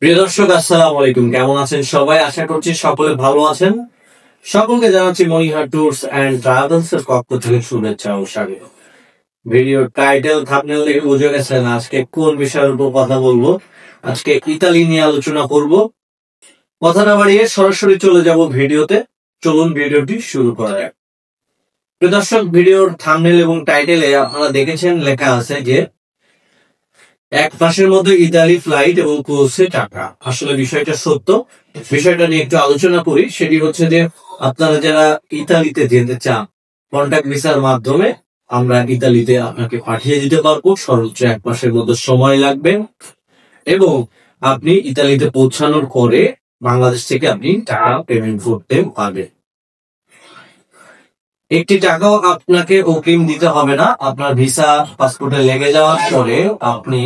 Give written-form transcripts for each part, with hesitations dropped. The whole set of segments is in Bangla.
প্রিয় দর্শক, আসসালামু আলাইকুম। কেমন আছেন সবাই? আশা করছি সকলে ভালো আছেন। সকলকে জানাচ্ছি মনিহার ট্যুরস এন্ড ট্রাভেলস এর পক্ষ থেকে শুভেচ্ছা ও স্বাগত। ভিডিও টাইটেল থাম্বনেল দেখে বুঝে গেছেন আজকে কোন বিষয়ের উপর কথা বলবো। আজকে ইতালি নিয়ে আলোচনা করব। কথা না বাড়িয়ে সরাসরি চলে যাব ভিডিওতে। চলুন ভিডিওটি শুরু করা যাক। প্রিয় দর্শক, ভিডিওর থাম্বনেল এবং টাইটেলে আপনারা দেখেছেন লেখা আছে যে এক মাসের মধ্যে ইতালি ফ্লাইট এবং পৌঁছে টাকা। আসলে বিষয়টা সত্য। বিষয়টা নিয়ে একটু আলোচনা করি। সেটি হচ্ছে যে আপনারা যারা ইতালিতে যেতে চান, কন্ট্যাক্ট ভিসার মাধ্যমে আমরা ইতালিতে আপনাকে পাঠিয়ে দিতে পারবো। সর্বোচ্চ এক মাসের মধ্যে সময় লাগবে এবং আপনি ইতালিতে পৌঁছানোর পরে বাংলাদেশ থেকে আপনি টাকা পেমেন্ট করতে পারবেন। একটি টাকাও আপনাকে অগ্রিম দিতে হবে না। আপনার ভিসা পাসপোর্টে লেগে যাওয়ার পরে আপনি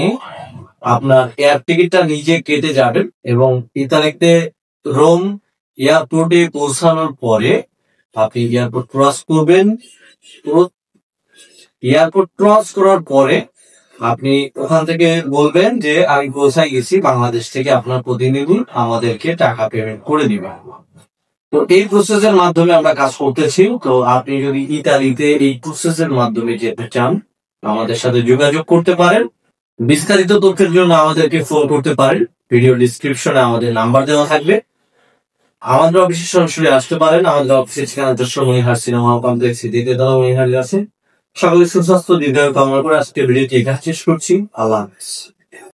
আপনার এয়ার টিকিটটা নিজে কেটে যাবেন এবং ইতালিতে রোম এয়ারপোর্টে পৌঁছানোর পরে আপনি এয়ারপোর্ট ক্রস করবেন। এয়ারপোর্ট ক্রস করার পরে আপনি ওখান থেকে বলবেন যে আমি পৌঁছাই গেছি, বাংলাদেশ থেকে আপনার প্রতিনিধি আমাদেরকে টাকা পেমেন্ট করে দিবেন। তো এই প্রসেসের মাধ্যমে আমরা কাজ করতেছি। তো আপনি যদি ইতালিতে এই প্রসেসের মাধ্যমে যেতে চান, আমাদের সাথে যোগাযোগ করতে পারেন। বিস্তারিত তথ্যের জন্য আমাদেরকে ফোন করতে পারেন। ভিডিও ডিসক্রিপশনে আমাদের নাম্বার দেওয়া থাকবে। আমাদের অফিসে সরাসরি আসতে পারেন। আমাদের অফিসের ঠিকানা মনিহার সিনেমা কমপ্লেক্স মনিহার আছে। সকলের সুস্বাস্থ্য দীর্ঘায়ু কামনা করে আজকে ভিডিওটি এখানে শেষ করছি। আল্লাহ হাফেজ।